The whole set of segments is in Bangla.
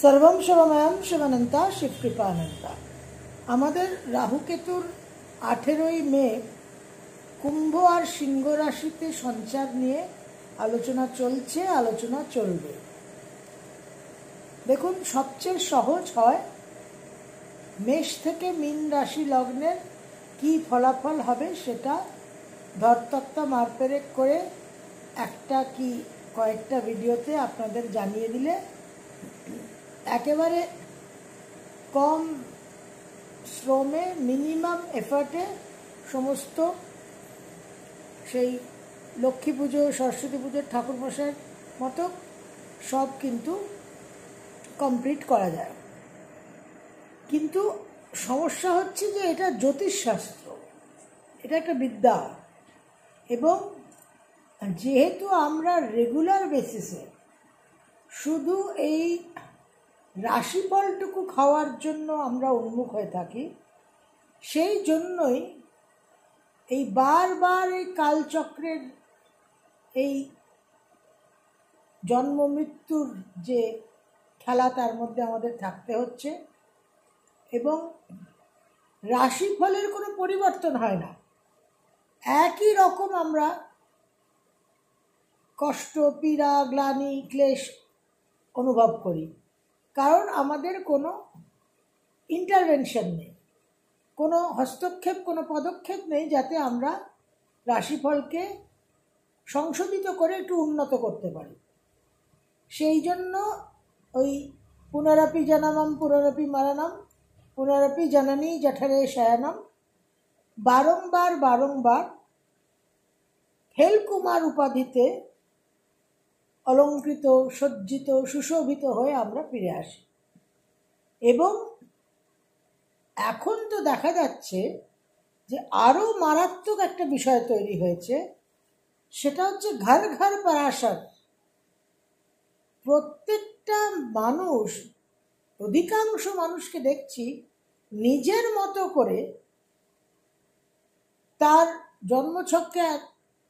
सर्वम शिवमयम शिवानंता शिव कृपानंता। আমাদের রাহু কেতুর 18ই মে কুম্ভ আর সিংহ রাশিতে সঞ্চার নিয়ে আলোচনা চলছে, আলোচনা চলবে। দেখুন, সবচেয়ে সহজ হয় মেষ থেকে মীন রাশি লগ্নের কি ফলাফল হবে সেটা ধরতক্তা মারপেরেক করে একটা কি কয়েকটা ভিডিওতে আপনাদের জানিয়ে দিলে একেবারে কম শ্রমে মিনিমাম এফার্টে সমস্ত সেই লক্ষ্মী পুজো, সরস্বতী পুজোর ঠাকুরমশাইয়ের মতো সব কিন্তু কমপ্লিট করা যায়। কিন্তু সমস্যা হচ্ছে যে এটা জ্যোতিষশাস্ত্র, এটা একটা বিদ্যা, এবং যেহেতু আমরা রেগুলার বেসিসে শুধু এই রাশিফলটুকু খাওয়ার জন্য আমরা উন্মুখ হয়ে থাকি, সেই জন্যই এই বারবার এই কালচক্রের এই জন্ম মৃত্যুর যে খেলা তার মধ্যে আমাদের থাকতে হচ্ছে, এবং রাশিফলের কোনো পরিবর্তন হয় না, একই রকম আমরা কষ্ট, পীড়া, গ্লানি, ক্লেশ অনুভব করি, কারণ আমাদের কোনো ইন্টারভেনশন নেই, কোনো হস্তক্ষেপ, কোনো পদক্ষেপ নেই যাতে আমরা রাশিফলকে সংশোধিত করে একটু উন্নত করতে পারি। সেই জন্য ওই পুনরপি জননম পুনরপি মরণম পুনরপি জননী জঠরে শয়নম বারংবার বারংবার ফেলকুমার উপাধিতে অলঙ্কৃত, সজ্জিত, সুশোভিত হয়ে আমরা ফিরে আসি। এবং এখন তো দেখা যাচ্ছে যে আরও মারাত্মক একটা বিষয় তৈরি হয়েছে, সেটা হচ্ছে ঘর ঘর পরাশর। প্রত্যেকটা মানুষ, অধিকাংশ মানুষকে দেখছি নিজের মতো করে তার জন্মছককে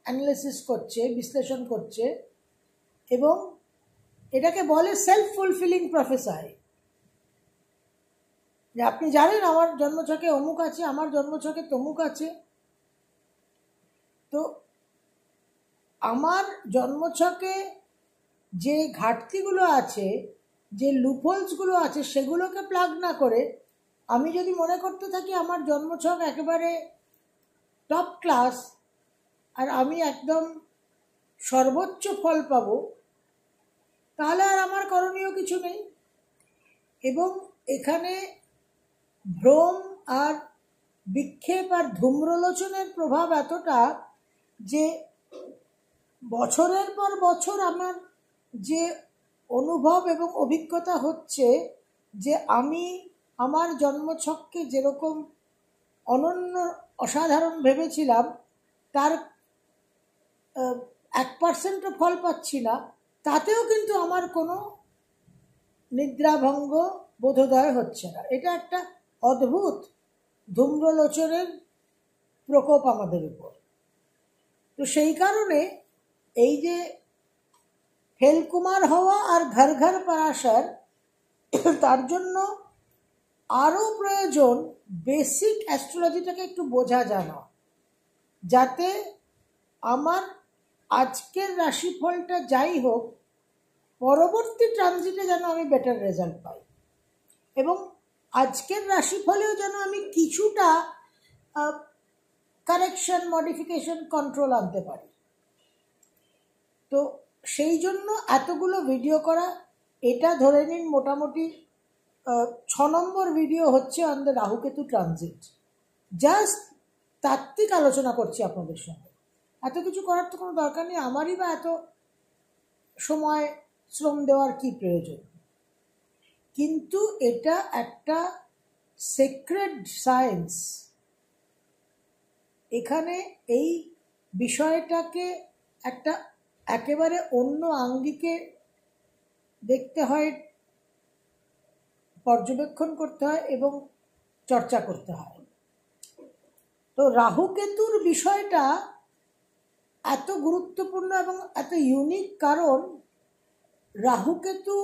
অ্যানালিসিস করছে, বিশ্লেষণ করছে, এবং এটাকে বলে সেলফ ফুলফিলিং প্রফেসি। যে আপনি জানেন আমার জন্মছকে অমুক আছে, আমার জন্মছকে তমুক আছে, তো আমার জন্মছকে যে ঘাটতিগুলো আছে, যে লুপহোলসগুলো আছে, সেগুলোকে প্লাগ না করে আমি যদি মনে করতে থাকি আমার জন্মছক একেবারে টপ ক্লাস আর আমি একদম সর্বোচ্চ ফল পাবো, তাহলে আর আমার করণীয় কিছু নেই। এবং এখানে ভ্রম আর বিক্ষেপ আর ধূম্রলোচনের প্রভাব এতটা যে বছরের পর বছর আমার যে অনুভব এবং অভিজ্ঞতা হচ্ছে যে আমি আমার জন্মছককে যেরকম অনন্য অসাধারণ ভেবেছিলাম তার 1% ফল পাচ্ছি না, তাতেও কিন্তু আমার কোনো নিদ্রাভঙ্গ বোধোদয় হচ্ছে না। এটা একটা অদ্ভুত ধূম্রলোচনের প্রকোপ আমাদের উপর। তো সেই কারণে এই যে ফেলকুমার হওয়া আর ঘর ঘর পরাশর, তার জন্য আরও প্রয়োজন বেসিক অ্যাস্ট্রোলজিটাকে একটু বোঝা জানা, যাতে আমার আজকের রাশিফলটা যাই হোক, পরবর্তী ট্রানজিটে যেন আমি বেটার রেজাল্ট পাই, এবং আজকের রাশিফলেও যেন আমি কিছুটা কারেকশন, মডিফিকেশন, কন্ট্রোল আনতে পারি। তো সেই জন্য এতগুলো ভিডিও করা। এটা ধরে নিন মোটামুটি 6 নম্বর ভিডিও হচ্ছে on the Rahu Ketu transit. Just তাত্ত্বিক আলোচনা করছি আপনাদের সঙ্গে, এত কিছু করার তো কোনো দরকার নেই, আমারই বা এত সময় শ্রম দেওয়ার কি প্রয়োজন। কিন্তু এটা একটা সিক্রেট সায়েন্স। এখানে এই বিষয়টাকে একটা একেবারে অন্য আঙ্গিকে দেখতে হয়, পর্যবেক্ষণ করতে হয় এবং চর্চা করতে হয়। তো রাহুকেতুর বিষয়টা এত গুরুত্বপূর্ণ এবং এত ইউনিক, কারণ রাহুকেতু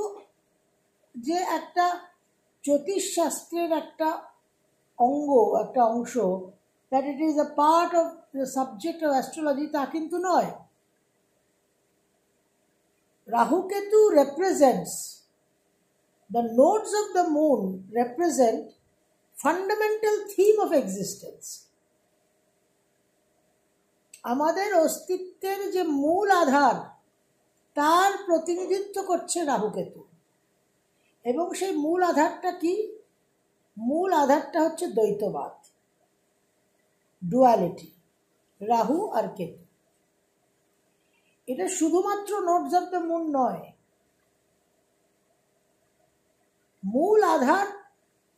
যে একটা জ্যোতিষশাস্ত্রের একটা অঙ্গ, একটা অংশ, that it is a part of the subject of astrology, তা কিন্তু নয়। Rahu Ketu represents, the nodes of the moon represent fundamental theme of existence। আমাদের অস্তিত্বের যে মূল আধার, তার প্রতিনিধিত্ব করছে রাহু কেতু। এবং সেই মূল আধারটা কি? মূল আধারটা হচ্ছে দ্বৈতবাদ, ডুয়ালিটি, রাহু আর কেতু। এটা শুধুমাত্র নোডস অফ দ্য মুন নয়, মূল আধার,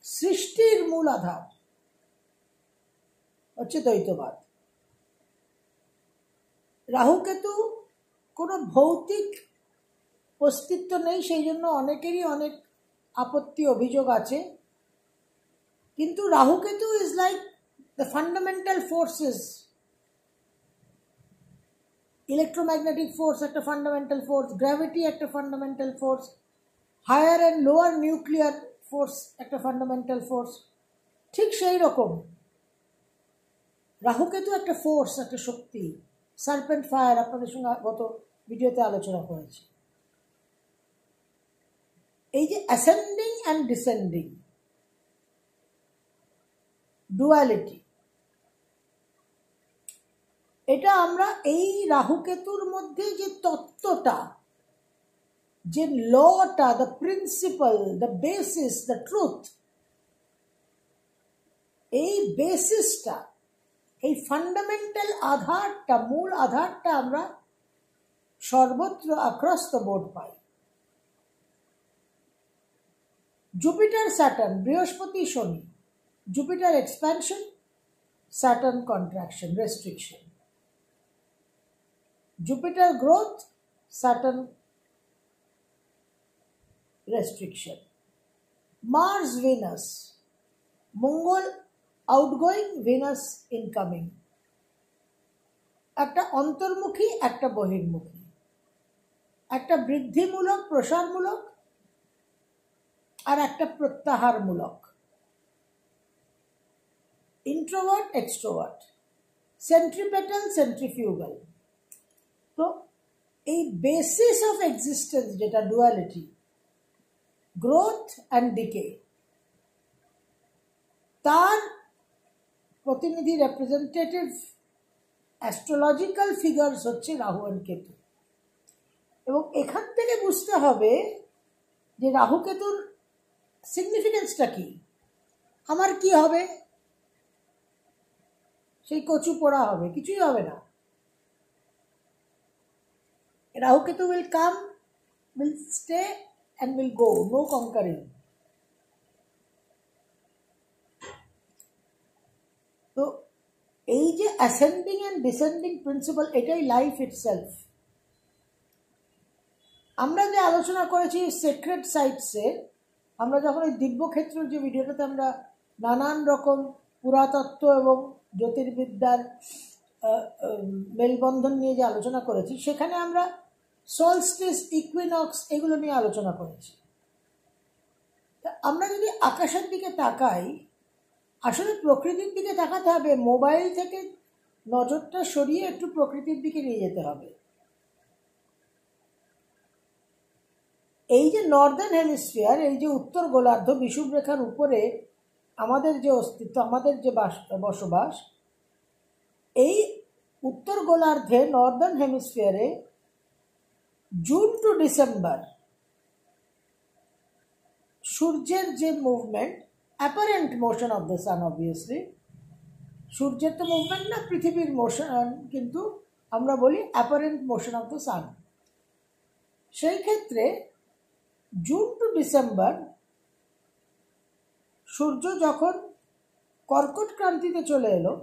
সৃষ্টির মূল আধার হচ্ছে দ্বৈতবাদ। রাহু কেতু কোনো ভৌতিক অস্তিত্ব নেই, সেই জন্য অনেকেরই অনেক আপত্তি অভিযোগ আছে। কিন্তু Rahu Ketu is like the fundamental forces. Electromagnetic force একটা ফান্ডামেন্টাল ফোর্স, গ্র্যাভিটি একটা fundamental force, higher and lower nuclear force একটা ফান্ডামেন্টাল ফোর্স। ঠিক সেই রকম রাহু কেতু একটা ফোর্স, একটা শক্তি। সার্পেন্ট ফায়ার আপনাদের সঙ্গে গত ভিডিওতে আলোচনা করেছি। এই যে অ্যাসেন্ডিং অ্যান্ড ডিসেন্ডিং ডুয়ালিটি, এটা আমরা এই রাহু কেতুর মধ্যে যে তত্ত্বটা, যে লটা, the principle, the basis, the truth, এই বেসিসটা, এই ফান্ডামেন্টাল আধারটা, মূল আধারটা আমরা সর্বত্র অ্যাক্রস দ্য বোর্ড পাই। জুপিটার স্যাটার্ন, বৃহস্পতি শনি, Jupiter expansion, Saturn contraction, restriction. Jupiter growth, Saturn restriction. Mars Venus, মঙ্গল আউটগোয়িং, ভেনাস ইনকামিং। একটা অন্তর্মুখী, একটা বহির্মুখী, একটা বৃদ্ধিমূলক প্রসারমূলক, আর একটা প্রত্যাহারমূলক। Introvert, extrovert, centripetal, centrifugal. তো এই বেসিস অফ এক্সিস্টেন্স যেটা ডুয়ালিটি, গ্রোথ অ্যান্ড ডিকে, তার প্রতিনিধি রিপ্রেজেন্টেটিভ অ্যাস্ট্রোলজিক্যাল ফিগারস হচ্ছে রাহু আর কেতু। এবং এখান থেকে বুঝতে হবে যে রাহু কেতুর সিগনিফিকেন্সটা কি। আমার কি হবে? সেই কচু পোড়া হবে, কিছুই হবে না। Rahu Ketu will come, will stay and will go, no conquering. তো এই যে অ্যাসেন্ডিং অ্যান্ড ডিসেন্ডিং প্রিন্সিপাল, এটাই লাইফ ইটসেলফ। আমরা যে আলোচনা করেছি সেক্রেট সাইটসের, আমরা যখন এই দিব্যক্ষেত্র যে ভিডিওটাতে আমরা নানান রকম পুরাতত্ত্ব এবং জ্যোতির্বিদ্যার মেলবন্ধন নিয়ে যে আলোচনা করেছি, সেখানে আমরা সলস্টিস, ইকুইনক্স এগুলো নিয়ে আলোচনা করেছি। আমরা যদি আকাশের দিকে তাকাই, আসলে প্রকৃতির দিকে তাকাতে হবে। মোবাইল থেকে নজরটা সরিয়ে একটু প্রকৃতির দিকে নিয়ে যেতে হবে। এই যে নর্দার্ন হেমিস্ফিয়ার, এই যে উত্তর গোলার্ধ, বিষুবরেখার উপরে আমাদের যে অস্তিত্ব, আমাদের যে বসবাস, এই উত্তর গোলার্ধে, নর্দার্ন হেমিস্ফিয়ারে জুন টু ডিসেম্বর সূর্যের যে movement, apparent motion of the sun, obviously সূর্যের তো মুভমেন্ট না, পৃথিবীর মোশন, কিন্তু আমরা বলি apparent motion of the sun. সেই ক্ষেত্রে জুন টু ডিসেম্বর সূর্য যখন কর্কট ক্রান্তিতে চলে এলো,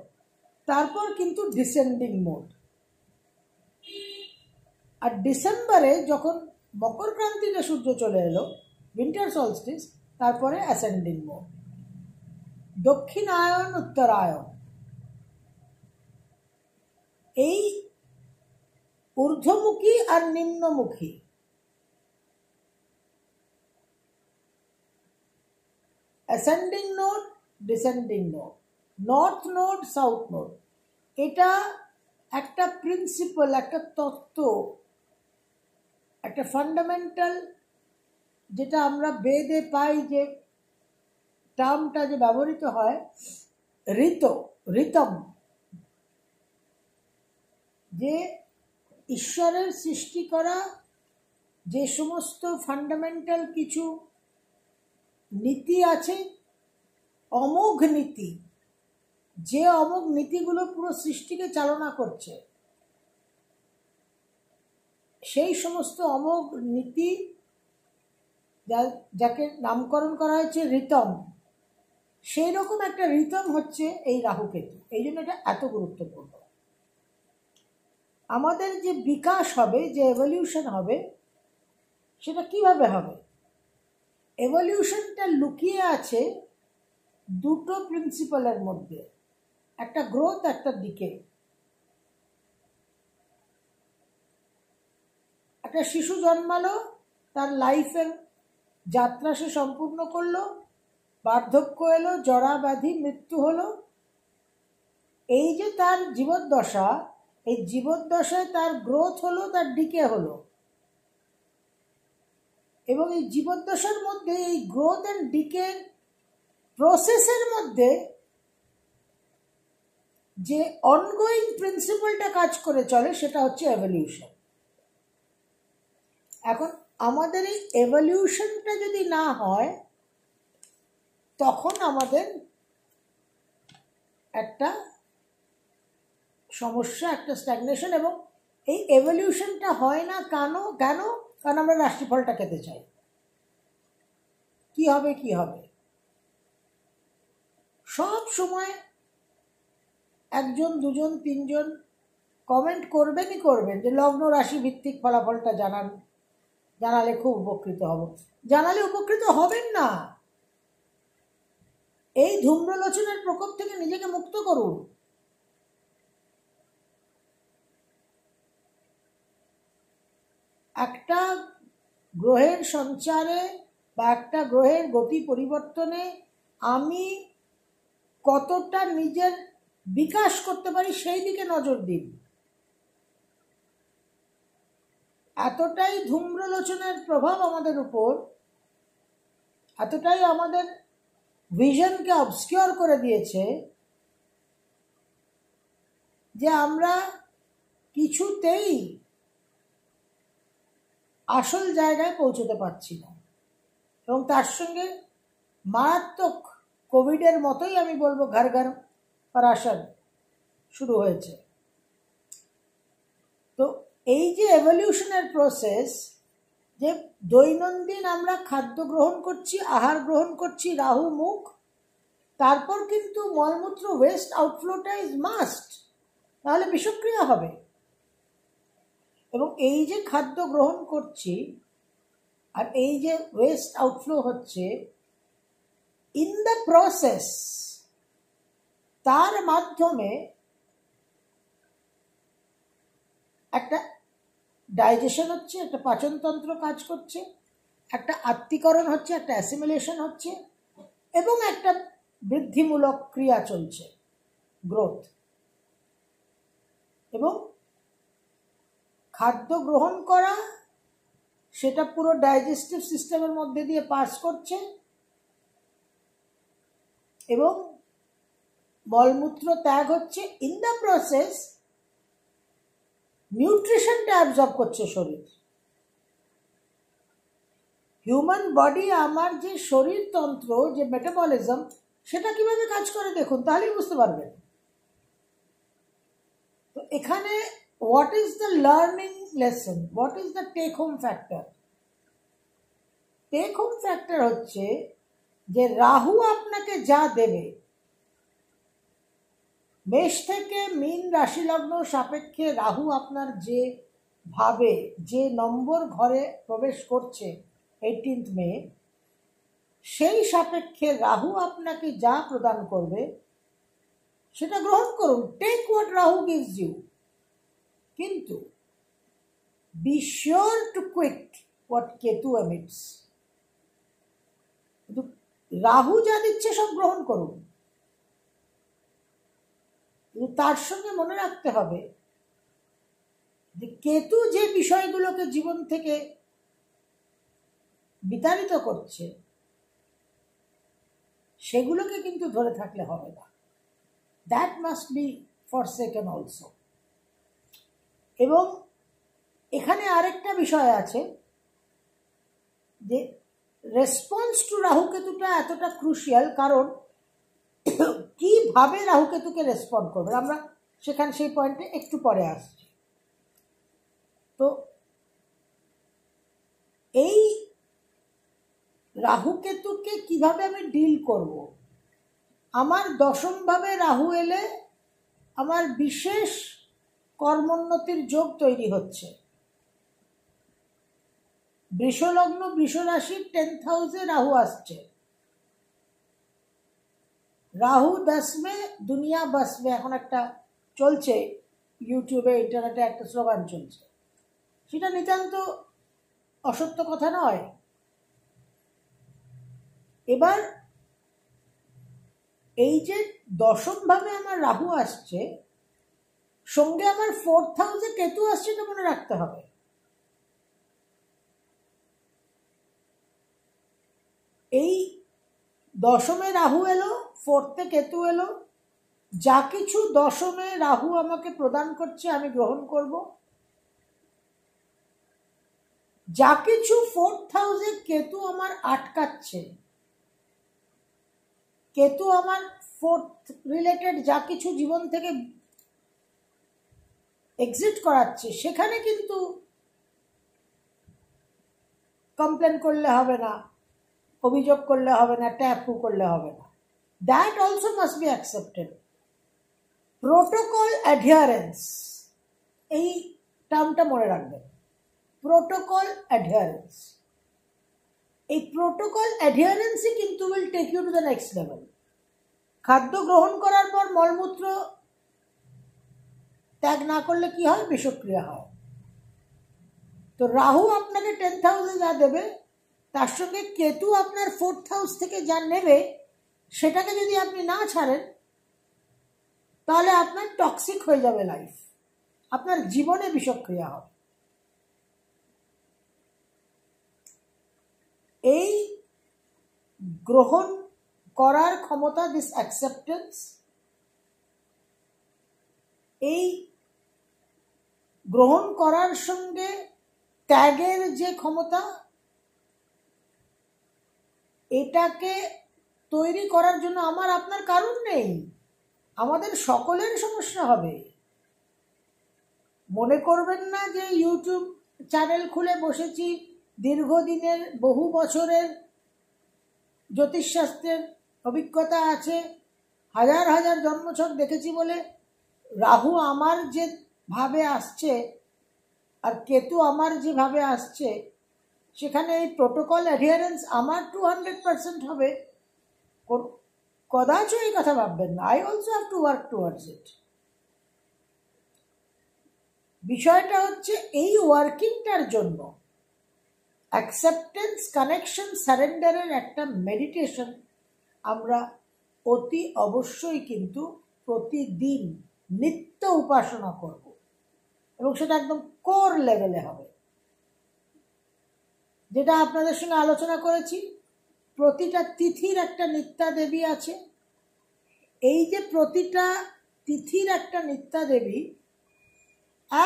তারপর কিন্তু ডিসেন্ডিং মোড। আর ডিসেম্বরে যখন মকর ক্রান্তিতে সূর্য চলে এলো, উইন্টার সলস্টিস, তারপরে অ্যাসেন্ডিং মোড। দক্ষিণায়ন, উত্তরায়ণ, এই ঊর্ধ্বমুখী আর নিম্নমুখী ascending node, descending node, north node, south node. এটা একটা প্রিন্সিপাল, একটা তত্ত্ব, একটা ফান্ডামেন্টাল, যেটা আমরা বেদে পাই, যে টার্মটা যে ব্যবহৃত হয় ঋতম, যে ঈশ্বরের সৃষ্টি করা যে সমস্ত ফান্ডামেন্টাল কিছু নীতি আছে, অমোঘ নীতি, যে অমোঘ নীতিগুলো পুরো সৃষ্টিকে চালনা করছে, সেই সমস্ত অমোঘ নীতি যাকে নামকরণ করা হয়েছে ঋতম, সেই রকম একটা ঋতম হচ্ছে এই রাহুকেতু। এই জন্য এটা এত গুরুত্বপূর্ণ। আমাদের যে বিকাশ হবে, যে এভলিউশন হবে, সেটা কিভাবে হবে? এভলিউশনটা লুকিয়ে আছে দুটো প্রিন্সিপালের মধ্যে, একটা গ্রোথ, একটা ডিকে। একটা শিশু জন্মালো, তার লাইফের যাত্রা সে সম্পূর্ণ করলো, বার্ধক্য এলো, জরা ব্যাধি, মৃত্যু হলো। এই যে তার জীবদ্দশা, এই জীবদ্দশায় তার গ্রোথ হলো, তার ডিকে হলো। এবং এই জীবদ্দশার মধ্যে, এই গ্রোথ অ্যান্ড ডিকে প্রসেসের মধ্যে যে অনগোয়িং প্রিন্সিপালটা কাজ করে চলে, সেটা হচ্ছে এভলিউশন। এখন আমাদের এই এভলিউশনটা যদি না হয়, তখন আমাদের একটা সমস্যা, একটা স্ট্যাগনেশন। এবং এই এভলিউশনটা হয় না কেন? কারণ আমরা রাশিফলটা খেতে চাই। কি হবে কি হবে, সব সময় একজন, দুজন, তিনজন কমেন্ট করবেনই করবেন যে লগ্ন রাশি ভিত্তিক ফলাফলটা জানালে খুব উপকৃত হব। জানালে উপকৃত হবেন না। এই ধূম্রলোচনের প্রকোপ থেকে নিজেকে মুক্ত করুন। একটা গ্রহের সঞ্চারে বা একটা গ্রহের গতি পরিবর্তনে আমি কতটা নিজের বিকাশ করতে পারি, সেই দিকে নজর দিন। এতটাই ধূম্রলোচনের প্রভাব আমাদের উপর, এতটাই আমাদের ভিশনকে অবস্কিওর করে দিয়েছে, যে আমরা কিছুতেই আসল জায়গায় পৌঁছতে পারছি না। এবং তার সঙ্গে মারাত্মক কোভিডের মতোই আমি বলবো, ঘর ঘর পরাশর শুরু হয়েছে। তো এই যে এভলিউশনের প্রসেস, যে দৈনন্দিন আমরা খাদ্য গ্রহণ করছি, আহার গ্রহণ করছি, রাহু মুখ, তারপর কিন্তু মলমূত্র ওয়েস্ট আউটফ্লোটা ইজ মাস্ট, তাহলে বিষক্রিয়া হবে। এবং এই যে খাদ্য গ্রহণ করছি আর এই যে ওয়েস্ট আউটফ্লো হচ্ছে, ইন দ্য প্রসেস, তার মাধ্যমে একটা ডাইজেশন হচ্ছে, একটা পাচনতন্ত্র কাজ করছে, একটা আত্তীকরণ হচ্ছে, একটা অ্যাসিমিলেশন হচ্ছে, এবং একটা বৃদ্ধিমূলক ক্রিয়া চলছে, গ্রোথ। এবং খাদ্য গ্রহণ করা, সেটা পুরো ডাইজেস্টিভ সিস্টেমের মধ্যে দিয়ে পাস করছে, এবং মলমূত্র ত্যাগ হচ্ছে। ইন দ্য প্রসেস নিউট্রিশনটা অ্যাবজর্ব করছে শরীর। হিউম্যান বডি, আমার যে শরীরতন্ত্র, যে মেটাবলিজম, সেটা কিভাবে কাজ করে দেখুন, তাহলেই বুঝতে পারবেন। তো এখানে what is the learning lesson, what is the take home factor? Take home factor হচ্ছে যে রাহু আপনাকে যা দেবে, মেষ থেকে মীন রাশি লগ্ন সাপেক্ষে রাহু আপনার যে ভাবে, যে নম্বর ঘরে প্রবেশ করছে 18th মে, সেই সাপেক্ষে রাহু আপনাকে যা প্রদান করবে সেটা গ্রহণ করুন। Take what Rahu gives you, কিন্তু be sure to quit what Ketu emits. কিন্তু রাহু যা দিচ্ছে সব গ্রহণ করুন, কিন্তু তার সঙ্গে মনে রাখতে হবে যে কেতু যে বিষয়গুলোকে জীবন থেকে বিতাড়িত করছে সেগুলোকে কিন্তু ধরে থাকলে হবে না। That must be forsaken also. এবং এখানে আরেকটা বিষয় আছে যে রেসপন্স টু রাহুকেতুটা এতটা ক্রুশিয়াল, কারণ কিভাবে রাহুকেতুকে রেসপন্ড করবে আমরা সেই পয়েন্টে একটু পরে আসছি। তো এই রাহুকেতুকে কিভাবে আমি ডিল করব, আমার দশমভাবে রাহু এলে আমার বিশেষ কর্মোন্নতির যোগ তৈরি হচ্ছে। বৃষলগ্ন বৃষ রাশির 10th হাউসে রাহু আসছে। রাহু 10 মে দুনিয়া বসবে, এখন একটা চলছে ইউটিউবে ইন্টারনেটে একটা স্লোগান চলছে, সেটা নিতান্ত অসত্য কথা নয়। এবার এই যে দশমভাবে আমার রাহু আসছে, সঙ্গে আমার 4th হাউসে কেতু আসছে, এটা মনে রাখতে হবে। এই দশমে রাহু এলো, 4th-এ কেতু এলো, যা কিছু দশমে রাহু আমাকে প্রদান করছে আমি গ্রহণ করব, যা কিছু 4th হাউসে কেতু আমার আটকাচ্ছে, কেতু আমার 4th রিলেটেড যা কিছু জীবন থেকে এক্সিট করাচ্ছে, সেখানে কিন্তু কমপ্লেন করলে হবে না, অভিযোগ করলে হবে না, ট্যাপু করলে হবে না। That also must be accepted. Protocol adherence, এই টার্মটা মনে রাখবেন, প্রোটোকল অ্যাডহিয়ারেন্স। এই প্রোটোকল অ্যাডহিয়ারেন্সই কিন্তু will take you to the next level. খাদ্য গ্রহণ করার পর মলমূত্র ত্যাগ না করলে কি হয়? বিষক্রিয়া হয়। তো রাহু আপনাকে 10th হাউসে যা দেবে, তার সঙ্গে কেতু আপনার 4th হাউস থেকে যা নেবে, সেটাকে যদি আপনি না ছাড়েন, তাহলে আপনার টক্সিক হয়ে যাবে লাইফ, আপনার জীবনে বিষক্রিয়া হবে। এই গ্রহণ করার ক্ষমতা, দিস অ্যাকসেপ্টেন্স, এই গ্রহণ করার সঙ্গে ত্যাগের যে ক্ষমতা, এটাকে তৈরি করার জন্য আমার আপনার কারণ নেই, আমাদের সকলের সমস্যা হবে। মনে করবেন না যে ইউটিউব চ্যানেল খুলে বসেছি, দীর্ঘদিনের বহু বছরের জ্যোতিষশাস্ত্রের অভিজ্ঞতা আছে, হাজার হাজার জন্মছক দেখেছি বলে রাহু আমার যে ভাবে আসছে আর কেতু আমার যেভাবে আসছে, সেখানে এই প্রোটোকল অ্যাডহিয়ারেন্স আমার 200% হবে, কদাচ এই কথা ভাববেন না। I also have to work towards ইট। বিষয়টা হচ্ছে এই ওয়ার্কিংটার জন্য অ্যাকসেপ্টেন্স, কানেকশন, সারেন্ডারের একটা মেডিটেশন আমরা অতি অবশ্যই কিন্তু প্রতিদিন নিত্য উপাসনা করব, এবং সেটা একদম কোর লেভেলে হবে। যেটা আপনাদের সঙ্গে আলোচনা করেছি, প্রতিটা তিথির একটা নিত্যা দেবী আছে। এই যে প্রতিটা তিথির একটা নিত্যা দেবী,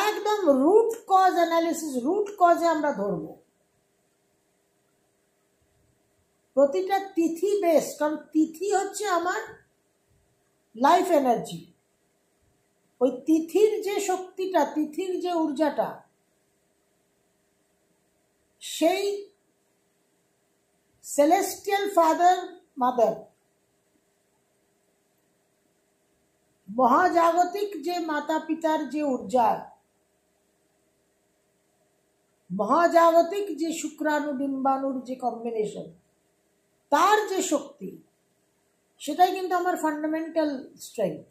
একদম রুট কজ অ্যানালিসিস, রুট কজে আমরা ধরব প্রতিটা তিথি বেস, কারণ তিথি হচ্ছে আমার লাইফ এনার্জি। ওই তিথির যে শক্তিটা, তিথির যে ঊর্জাটা, সেই সেলেস্টিয়াল ফাদার মাদার, মহাজাগতিক যে মাতা পিতার যে ঊর্জা, মহাজাগতিক যে শুক্রাণু ডিম্বাণুর যে কম্বিনেশন, তার যে শক্তি, সেটাই কিন্তু আমার ফান্ডামেন্টাল স্ট্রেংথ।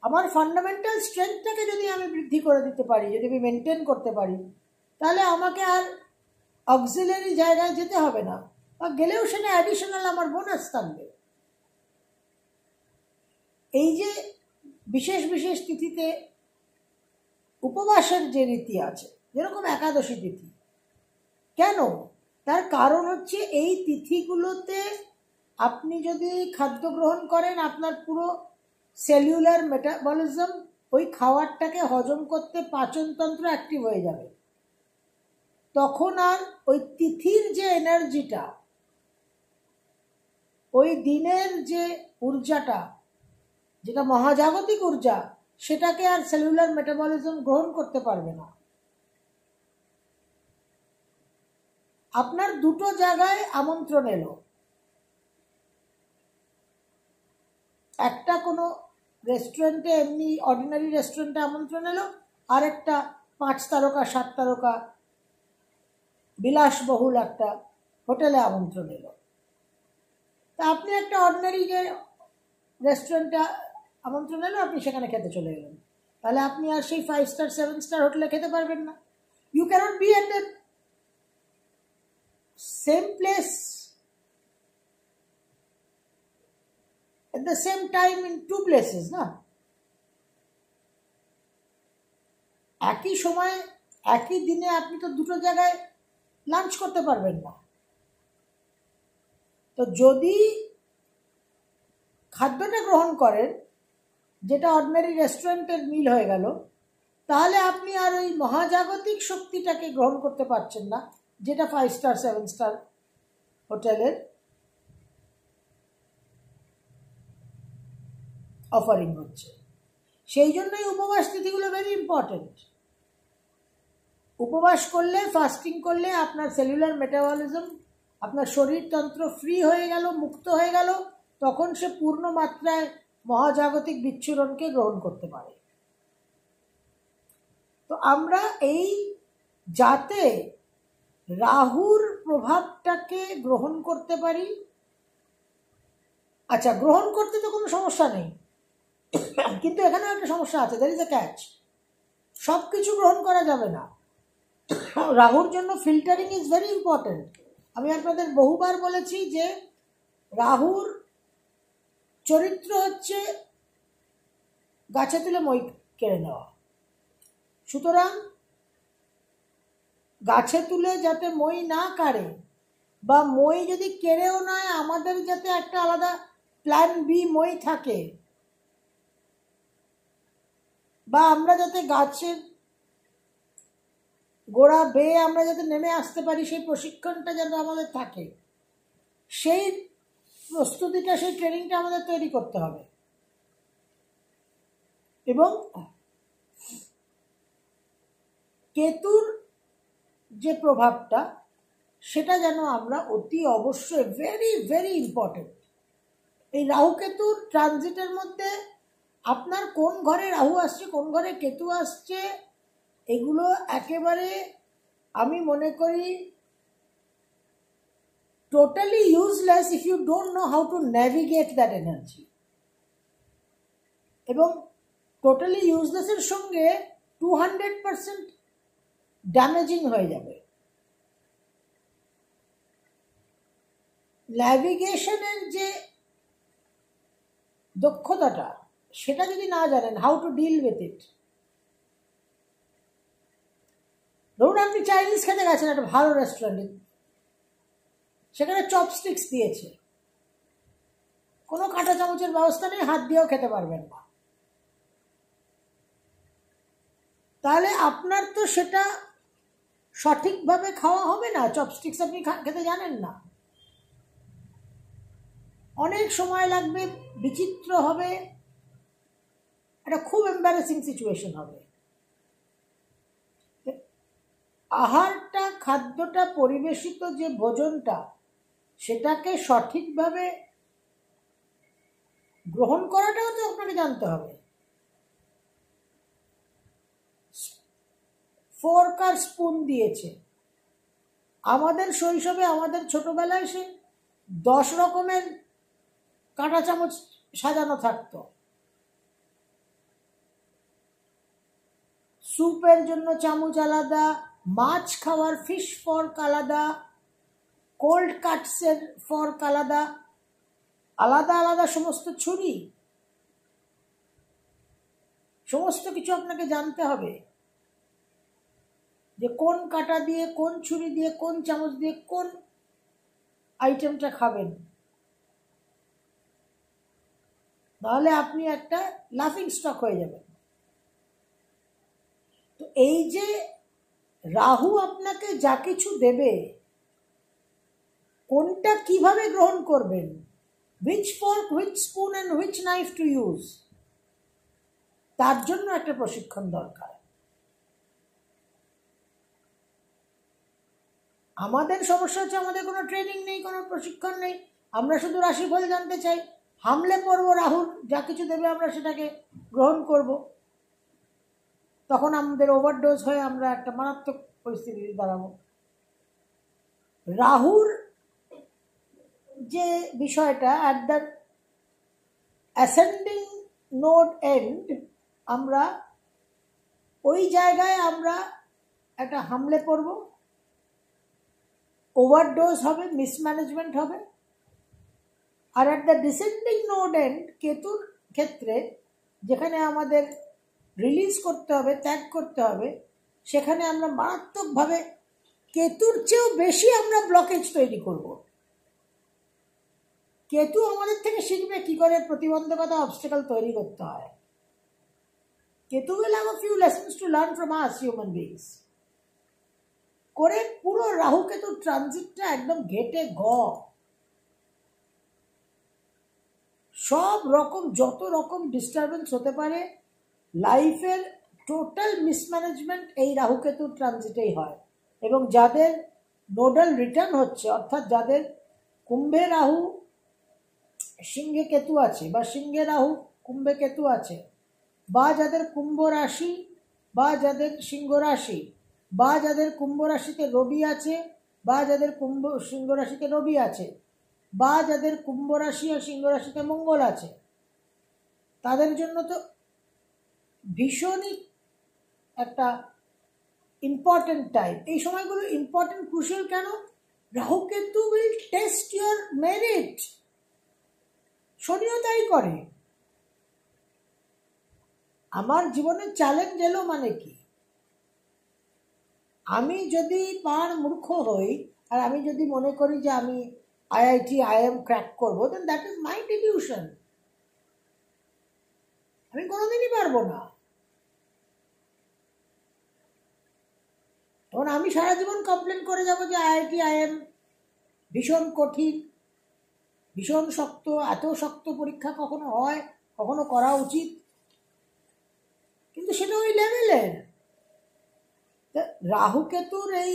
আমার ফান্ডামেন্টাল স্ট্রেংথটাকে যদি আমি বৃদ্ধি করে দিতে পারি, যদি আমি মেনটেন করতে পারি, তাহলে আমাকে আর অক্সিলারি জায়গায় যেতে হবে না, বা গেলেও সেটা অ্যাডিশনাল আমার বোনাস থাকবে। এই যে বিশেষ বিশেষ তিথিতে উপবাসের যে রীতি আছে, যেরকম একাদশী তিথি, কেন? তার কারণ হচ্ছে এই তিথিগুলোতে আপনি যদি খাদ্য গ্রহণ করেন, আপনার পুরো সেলুলার মেটাবলিজম ওই খাবারটাকে হজম করতে পাচনতন্ত্র অ্যাক্টিভ হয়ে যাবে। তখন আর ওই তিথির যে এনার্জিটা, ওই দিনের যে ঊর্জাটা, যেটা মহাজাগতিক ঊর্জা, সেটাকে আর সেলুলার মেটাবলিজম গ্রহণ করতে পারবে না। আপনার দুটো জায়গায় আমন্ত্রণ এলো, একটা কোনো রেস্টুরেন্টে, এমনি অর্ডিনারি রেস্টুরেন্টে আমন্ত্রণ এলো, আর একটা 5 তারকা 7 তারকা বিলাসবহুল একটা হোটেলে আমন্ত্রণ এলো। তা আপনি একটা অর্ডিনারি যে রেস্টুরেন্টে আমন্ত্রণ এলো, আপনি সেখানে খেতে চলে গেলেন, তাহলে আপনি আর সেই 5 স্টার 7 স্টার হোটেলে খেতে পারবেন না। You can't be at the same place at the same time in two places, না? একই সময় একই দিনে আপনি তো দুটো জায়গায় লাঞ্চ করতে পারবেন না। তো যদি খাদ্যটা গ্রহণ করেন যেটা অর্ডিনারি রেস্টুরেন্টের মিল হয়ে গেল, তাহলে আপনি আর ওই মহাজাগতিক শক্তিটাকে গ্রহণ করতে পারছেন না, যেটা 5 স্টার 7 স্টার হোটেলের অফারিং হচ্ছে। সেই জন্যই উপবাস তিথিগুলো ভেরি ইম্পর্টেন্ট। উপবাস করলে, ফাস্টিং করলে আপনার সেলুলার মেটাবলিজম, আপনার শরীরতন্ত্র ফ্রি হয়ে গেল, মুক্ত হয়ে গেল, তখন সে পূর্ণ মাত্রায় মহাজাগতিক বিচ্ছুরণকে গ্রহণ করতে পারে। তো আমরা এই যাতে রাহুর প্রভাবটাকে গ্রহণ করতে পারি, আচ্ছা গ্রহণ করতে তো কোনো সমস্যা নেই, কিন্তু এখানেও একটা সমস্যা আছে, দ্যাট ইজ এ ক্যাচ। সব কিছু গ্রহণ করা যাবে না। রাহুর জন্য ফিল্টারিং ইজ ভেরি ইম্পর্টেন্ট। আমি আপনাদের বহুবার বলেছি যে রাহুর চরিত্র হচ্ছে গাছে তুলে মই কেড়ে নেওয়া। সুতরাং গাছে তুলে যাতে মই না কাড়ে, বা মই যদি কেড়েও নেয়, আমাদের যাতে একটা আলাদা প্ল্যান বি মই থাকে, বা আমরা যাতে গাছের গোড়া বেয়ে আমরা যাতে নেমে আসতে পারি, সেই প্রশিক্ষণটা যেন আমাদের থাকে, সেই প্রস্তুতিটা, সেই ট্রেনিংটা আমাদের তৈরি করতে হবে। এবং কেতুর যে প্রভাবটা, সেটা যেন আমরা অতি অবশ্যই, ভেরি ভেরি ইম্পর্টেন্ট। এই রাহু কেতুর ট্রানজিটের মধ্যে আপনার কোন ঘরে রাহু আসছে, কোন ঘরে কেতু আসছে, এগুলো একেবারে আমি মনে করি totally useless if you don't know how to navigate that energy. এবং টোটালি ইউজলেসের সঙ্গে 200% ড্যামেজিং হয়ে যাবে। ন্যাভিগেশনের যে দক্ষতাটা, সেটা যদি না জানেন, how to deal with it. ধরুন আপনি চাইনিজ খেতে গেছেন একটা ভালো রেস্টুরেন্টে, সেখানে চপস্টিক্স দিয়েছে, কোনো কাঁটা চামচের ব্যবস্থা নেই, হাত দিয়েও খেতে পারবেন না, তাহলে আপনার তো সেটা সঠিকভাবে খাওয়া হবে না। চপস্টিক্স আপনি খেতে জানেন না, অনেক সময় লাগবে, বিচিত্র হবে, একটা খুব এম্বারেসিং সিচুয়েশন হবে। আহারটা, খাদ্যটা, পরিবেশিত যে ভোজনটা, সেটাকে সঠিকভাবে গ্রহণ করাটাও তো আপনাকে জানতে হবে। ফোর্ক আর স্পুন দিয়েছে, আমাদের শৈশবে, আমাদের ছোটবেলায় সে 10 রকমের কাঁটা চামচ সাজানো থাকতো। স্যুপের জন্য চামচ আলাদা, মাছ খাওয়ার ফিশ ফর্ক আলাদা, কোল্ড কাটসের ফর্ক আলাদা, আলাদা আলাদা সমস্ত ছুরি, সমস্ত কিছু আপনাকে জানতে হবে যে কোন কাঁটা দিয়ে, কোন ছুরি দিয়ে, কোন চামচ দিয়ে কোন আইটেমটা খাবেন, নাহলে আপনি একটা লাফিং স্টক হয়ে যাবেন। তো এই যে রাহু আপনাকে যা কিছু দেবে, কোনটা কিভাবে গ্রহণ করবেন, which fork, which spoon and which knife to use, তার জন্য একটা প্রশিক্ষণ দরকার। আমাদের সমস্যা হচ্ছে আমাদের কোনো ট্রেনিং নেই, কোনো প্রশিক্ষণ নেই, আমরা শুধু রাশিফল জানতে চাই, হামলে পড়বো, রাহুর যা কিছু দেবে আমরা সেটাকে গ্রহণ করব, তখন আমাদের ওভারডোজ হয়ে আমরা একটা মারাত্মক পরিস্থিতিতে দাঁড়াবো। রাহুর যে বিষয়টা at the ascending node and, আমরা ওই জায়গায় আমরা একটা হামলে পড়ব, ওভারডোজ হবে, মিসম্যানেজমেন্ট হবে। আর at the descending node end, কেতুর ক্ষেত্রে যেখানে আমাদের রিলিজ করতে হবে, ত্যাগ করতে হবে, সেখানে আমরা মারাত্মকভাবে কেতুর চেয়েও বেশি আমরা ব্লকেজ তৈরি করব। কেতু আমাদের থেকে শিখবে কি করে প্রতিবন্ধকতা, অবস্টাকল তৈরি করতে হয়। Ketu will have a few lessons to learn from us human beings। করে পুরো রাহু কেতুর ট্রানজিটটা একদম ঘেটে সব রকম যত রকম ডিস্টারবেন্স হতে পারে লাইফের টোটাল মিসম্যানেজমেন্ট এই রাহু কেতুর ট্রানজিটেই হয়। এবং যাদের নোডাল রিটার্ন হচ্ছে, অর্থাৎ যাদের কুম্ভে রাহু সিংহে কেতু আছে, বা সিংহে রাহু কুম্ভে কেতু আছে, বা যাদের কুম্ভ রাশি, বা যাদের সিংহ রাশি, বা যাদের কুম্ভ রাশিতে রবি আছে, বা যাদের সিংহ রাশিতে রবি আছে, বা যাদের কুম্ভ রাশি আর সিংহ রাশিতে মঙ্গল আছে, তাদের জন্য তো ভীষণই একটা ইম্পর্টেন্ট টাইম। এই সময়গুলো ইম্পর্টেন্ট, ক্রুশিয়াল কেন? Rahu Ketu will test your merit. শনিও তাই করে। আমার জীবনে চ্যালেঞ্জ এলো মানে কি, আমি যদি মূর্খ হই আর আমি যদি মনে করি যে আমি আইআইটি আইএম ক্র্যাক করবো, দেন দ্যাট ইজ মাই ডিলিউশন। আমি কোনোদিনই পারবো না। তখন আমি সারা জীবন কমপ্লেন করে যাবো যে আইআইটি আইএম ভীষণ কঠিন, ভীষণ শক্ত, এত শক্ত পরীক্ষা কখনো হয়, কখনো করা উচিত, কিন্তু সেটা ওই লেভেলের। রাহু কেতুর এই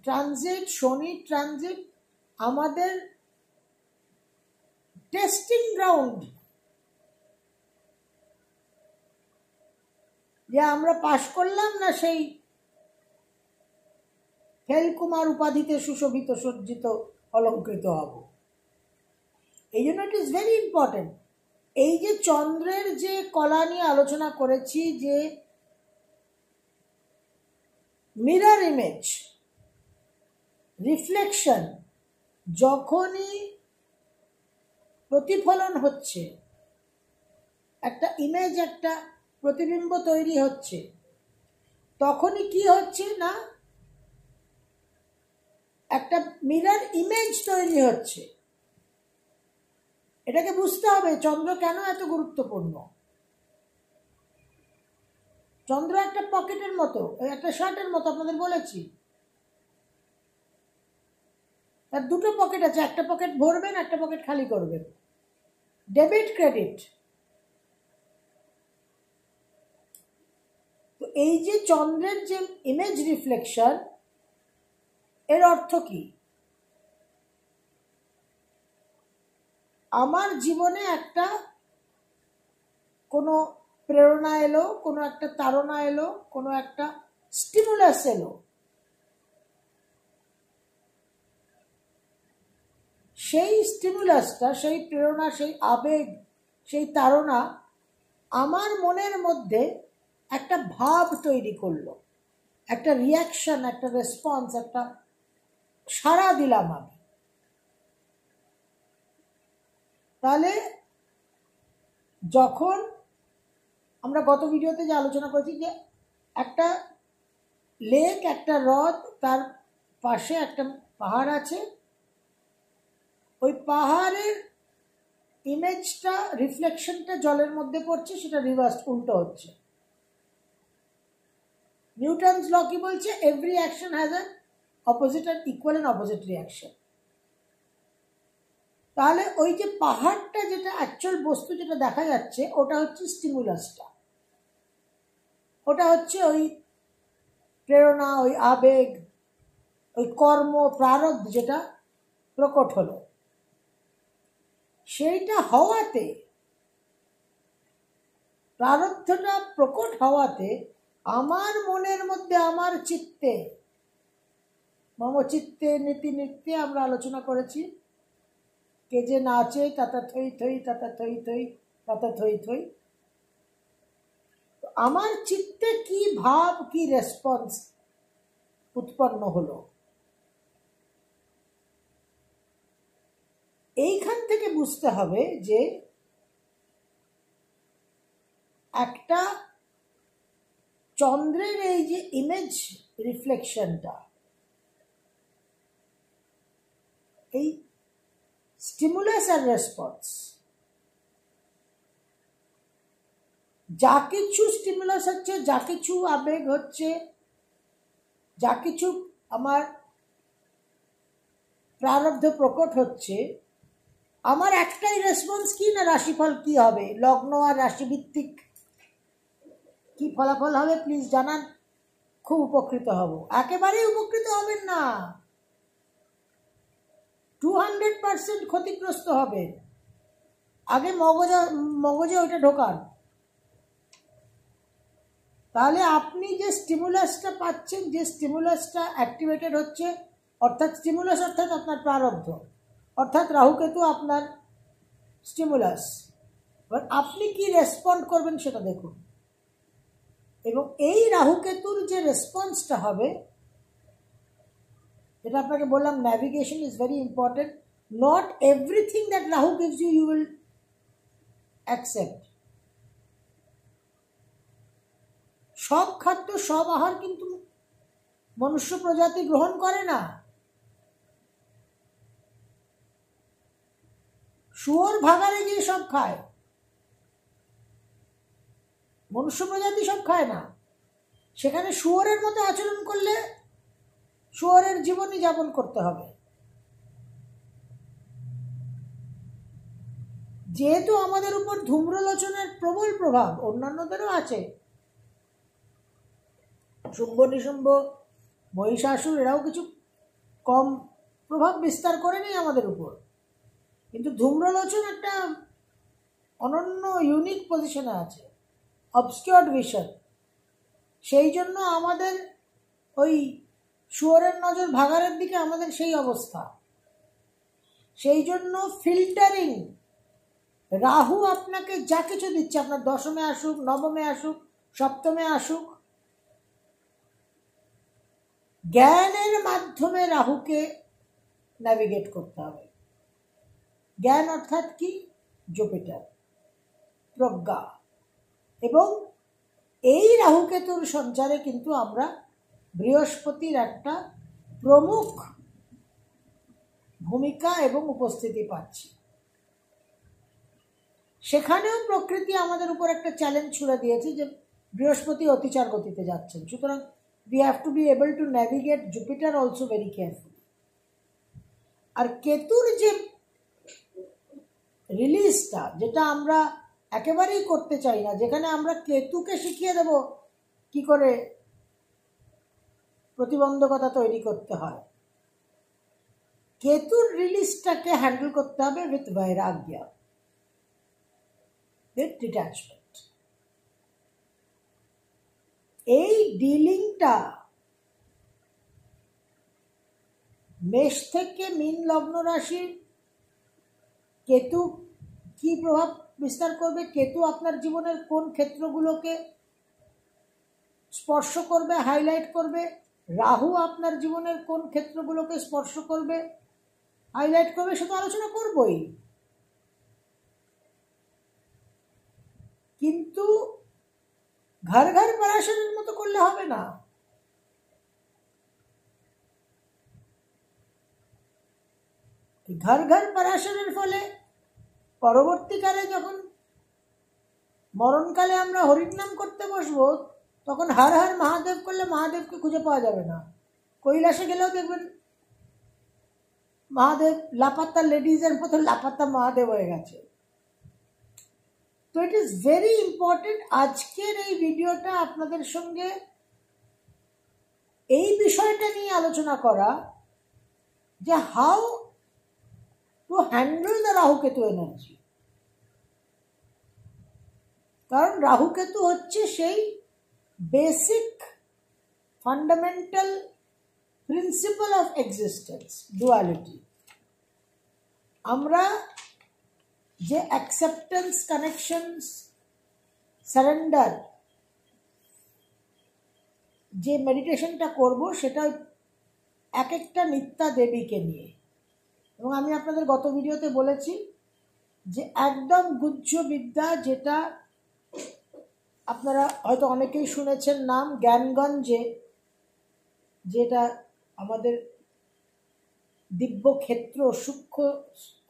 ট্রানজিট, শনি ট্রানজিট আমাদের টেস্টিং গ্রাউন্ড, যে আমরা পাশ করলাম না সেই ফেলকুমার উপাধিতে সুশোভিত সজ্জিত অলঙ্কৃত হব। এই জন্য ইট ইজ ভেরি ইম্পর্টেন্ট। এই যে চন্দ্রের যে কলা নিয়ে আলোচনা করেছি, যে মিরর ইমেজ, রিফ্লেকশন, যখনই প্রতিফলন হচ্ছে, একটা ইমেজ, একটা প্রতিবিম্ব তৈরি হচ্ছে, তখনই কি হচ্ছে না, একটা মিরর ইমেজ তৈরি হচ্ছে। এটাকে বুঝতে হবে চন্দ্র কেন এত গুরুত্বপূর্ণ। চন্দ্র একটা পকেটের মতো, একটা শার্টের মতো, আপনাদের বলেছি তার দুটো পকেট আছে, একটা পকেট ভরবেন, একটা পকেট খালি করবেন, ডেবিট ক্রেডিট। তো এই যে চন্দ্রের যে ইমেজ রিফ্লেকশন, এর অর্থ কি? আমার জীবনে একটা কোনো প্রেরণা এলো, কোনো একটা তাড়না এলো, কোনো একটা স্টিমুলাস এলো, সেই স্টিমুলাসটা, সেই প্রেরণা, সেই আবেগ, সেই তাড়না আমার মনের মধ্যে একটা ভাব তৈরি করলো, একটা রিয়াকশন, একটা রেসপন্স, একটা সাড়া দিলাম আমি। তাহলে যখন আমরা গত ভিডিওতে যে আলোচনা করেছি যে একটা লেক, একটা হ্রদ, তার পাশে একটা পাহাড় আছে, ওই পাহাড়ের ইমেজটা, রিফ্লেকশনটা জলের মধ্যে পড়ছে, সেটা রিভার্স, উল্টো হচ্ছে। নিউটনস ল কি বলছে? Every action has an opposite and equal and opposite reaction. তাহলে ওই যে পাহাড়টা, যেটা অ্যাকচুয়াল বস্তু যেটা দেখা যাচ্ছে, ওটা হচ্ছে স্টিমুলাসটা, ওটা হচ্ছে ওই প্রেরণা, ওই আবেগ, ওই কর্ম, প্রারব্ধ যেটা প্রকট হলো। সেইটা হওয়াতে, প্রারব্ধটা প্রকট হওয়াতে আমার মনের মধ্যে, আমার চিত্তে, মম চিত্তে নীতি নৃত্যে আমরা আলোচনা করেছি, কে যে নাচে তাতা থই থই, তাতা থই থই, তাতা থই থই। আমার চিত্তে কি ভাব, কি রেসপন্স উৎপন্ন হলো, এইখান থেকে বুঝতে হবে যে একটা চন্দ্রের এই যে ইমেজ রিফ্লেকশনটা, এই স্টিমুলাস আর রেসপন্স, যা কিছু স্টিমুলাস হচ্ছে, যা কিছু আবেগ হচ্ছে, যা কিছু আমার প্রারব্ধ প্রকট হচ্ছে, আমার একটাই রেসপন্স কি না, রাশিফল কি হবে, লগ্ন আর রাশিভিত্তিক কি ফলাফল হবে প্লিজ জানান, খুব উপকৃত হব। একেবারেই উপকৃত হবেন না, 200% ক্ষতিগ্রস্ত হবে। আগে মগজে ওইটা ঢোকান, তাহলে আপনি যে স্টিমুলাসটা পাচ্ছেন, যে স্টিমুলাসটা অ্যাক্টিভেটেড হচ্ছে, অর্থাৎ স্টিমুলাস অর্থাৎ আপনার প্রারব্ধ, অর্থাৎ রাহুকেতু আপনার স্টিমুলাস, এবার আপনি কি রেসপন্ড করবেন সেটা দেখুন। এবং এই রাহুকেতুর যে রেসপন্সটা হবে, যেটা আপনাকে বললাম, navigation is very important. Not everything that Rahu gives you, you will accept. সব খাদ্য, সব আহার কিন্তু মনুষ্য প্রজাতি গ্রহণ করে না। শুয়োর ভাগাড়ে গিয়ে সব খায়, মনুষ্য প্রজাতি সব খায় না। সেখানে শুয়োরের মতো আচরণ করলে শুয়োরের জীবনই যাপন করতে হবে। যেহেতু আমাদের উপর ধূম্রলোচনের প্রবল প্রভাব, অন্যান্যদেরও আছে, শুম্ভ নিশুম্ভ মহিষাসুর এরাও কিছু কম প্রভাব বিস্তার করেনি আমাদের উপর, কিন্তু ধূম্রলোচন একটা অনন্য ইউনিক পজিশনে আছে, অবস্কিউরড ভিশন। সেই জন্য আমাদের ওই শুয়োরের নজর ভাগাড়ের দিকে, আমাদের সেই অবস্থা। সেই জন্য ফিল্টারিং, রাহু আপনাকে যা কিছু দিচ্ছে, আপনার দশমে আসুক, নবমে আসুক, সপ্তমে আসুক, জ্ঞানের মাধ্যমে রাহুকে ন্যাভিগেট করতে হবে। জ্ঞান অর্থাৎ কি? জুপিটার, প্রজ্ঞা। এবং এই রাহুকেতুর সঞ্চারে কিন্তু আমরা বৃহস্পতির একটা প্রমুখ ভূমিকা এবং উপস্থিতি পাচ্ছি। সেখানেও প্রকৃতি আমাদের উপর একটা চ্যালেঞ্জ ছুড়ে দিয়েছে যে বৃহস্পতি অতিচার গতিতে যাচ্ছেন, সুতরাং we have to be able to navigate Jupiter also very carefully. আর কেতুর যে রিলিজটা, যেটা আমরা একেবারেই করতে চাই না, যেখানে আমরা কেতুকে শিখিয়ে দেব কি করে প্রতিবন্ধকতা তৈরি করতে হয়, কেতুর রিলিজটাকে হ্যান্ডেল করতে হবে উইথ বৈরাগ্য, উইথ ডিট্যাচমেন্ট। এই ডিলিংটা মেষ থেকে মীন লগ্ন রাশির কেতু কি প্রভাব বিস্তার করবে, কেতু আপনার জীবনের কোন ক্ষেত্রগুলোকে স্পর্শ করবে, হাইলাইট করবে, রাহু আপনার জীবনের কোন ক্ষেত্রগুলোকে স্পর্শ করবে, হাইলাইট করবে, সে তো আলোচনা করবই, কিন্তু ঘর ঘর পরাশরের মতো করলে হবে না। ঘর ঘর পরাশরের ফলে পরবর্তীকালে যখন মরণকালে আমরা হরির নাম করতে বসবো, তখন হর হর মহাদেব করলে মহাদেবকে খুঁজে পাওয়া যাবে না। কৈলাসে গেলেও দেখবেন মহাদেব লাপাত্তা লেডিজের মতো লাপাত্তা মহাদেব হয়ে গেছে। তো ইট ইজ ভেরি ইম্পর্টেন্ট আজকের এই ভিডিওটা আপনাদের সঙ্গে এই বিষয়টা নিয়ে আলোচনা করা, যে how to handle the Rahu Ketu energy. কারণ রাহুকেতু হচ্ছে সেই basic fundamental principal of existence, duality. আমরা যে অ্যাকসেপ্টেন্স, কানেকশনস, সারেন্ডার যে মেডিটেশনটা করব, সেটা এক একটা নিত্যা দেবীকে নিয়ে। এবং আমি আপনাদের গত ভিডিওতে বলেছি যে একদম গুহ্য বিদ্যা, যেটা আপনারা হয়তো অনেকেই শুনেছেন নাম, জ্ঞানগঞ্জে, যেটা আমাদের দিব্য ক্ষেত্র, সূক্ষ্ম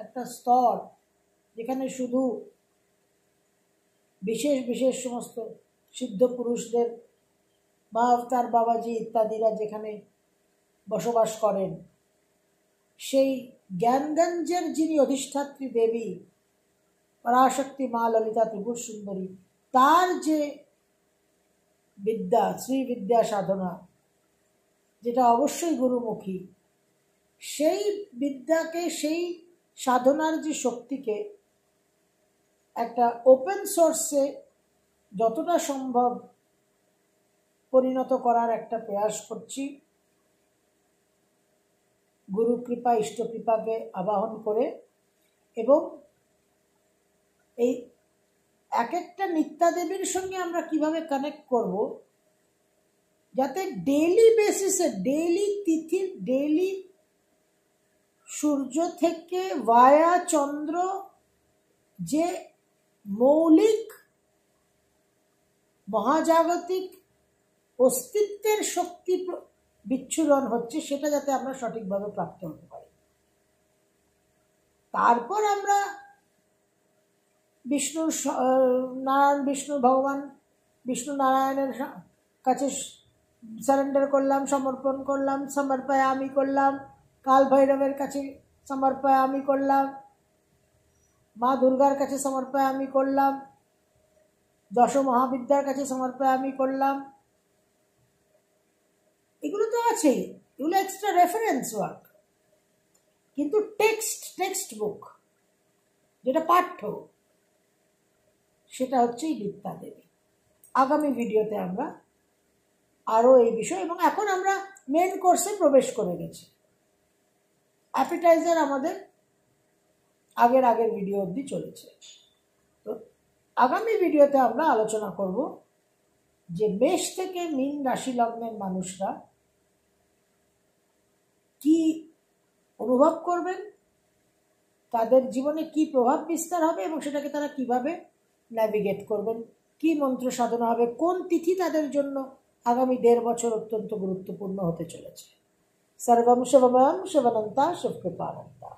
একটা স্তর, যেখানে শুধু বিশেষ বিশেষ সমস্ত সিদ্ধ পুরুষদের, মা অবতার বাবাজি ইত্যাদিরা যেখানে বসবাস করেন, সেই জ্ঞানগঞ্জের যিনি অধিষ্ঠাত্রী দেবী পরাশক্তি মা ললিতা ত্রিপুর সুন্দরী, তার যে বিদ্যা, শ্রীবিদ্যা সাধনা, যেটা অবশ্যই গুরুমুখী, সেই বিদ্যাকে, সেই সাধনার যে শক্তিকে একটা ওপেন সোর্সে যতটা সম্ভব পরিণত করার একটা প্রয়াস করছি, গুরু কৃপা, ইষ্ট কৃপাকে আবাহন করে। এবং এই এক একটা নিত্যাদেবীর সঙ্গে আমরা কিভাবে কানেক্ট করব, যাতে ডেইলি বেসিসে, ডেইলি তিথি, ডেইলি সূর্য থেকে ভায়া চন্দ্র যে মৌলিক মহাজাগতিক অস্তিত্বের শক্তি বিচ্ছুরণ হচ্ছে, সেটা যাতে আমরা সঠিকভাবে প্রাপ্ত হতে পারি। তারপর আমরা বিষ্ণুর, নারায়ণ বিষ্ণু ভগবান বিষ্ণু নারায়ণের কাছে সারেন্ডার করলাম, সমর্পণ করলাম, সমর্পয়ামি করলাম, কাল ভৈরবের কাছে সমর্পয়ামি করলাম, মা দুর্গার কাছে সমর্পয়ামি করলাম, দশ মহাবিদ্যার কাছে সমর্পয়ামি করলাম। এগুলো তো আছেই, এগুলো এক্সট্রা রেফারেন্স ওয়ার্ক। কিন্তু টেক্সট বুক যেটা পাঠ্য, সেটা হচ্ছে এই নিত্যা দেবী। আগামী ভিডিওতে আমরা আরও এই বিষয়, এবং এখন আমরা মেন কোর্সে প্রবেশ করে গেছি। অ্যাপিটাইজার আমাদের আগের ভিডিও অবধি চলেছে। তো আগামী ভিডিওতে আমরা আলোচনা করব যে মেষ থেকে মীন রাশি লগ্নের মানুষরা কি অনুভব করবেন, তাদের জীবনে কি প্রভাব বিস্তার হবে, এবং সেটাকে তারা কিভাবে ন্যাভিগেট করবেন, কি মন্ত্র সাধনা হবে, কোন তিথি তাদের জন্য আগামী 1.5 বছর অত্যন্ত গুরুত্বপূর্ণ হতে চলেছে। সর্বম শিবময়ম শিবানন্তা শিবকৃপানন্তা।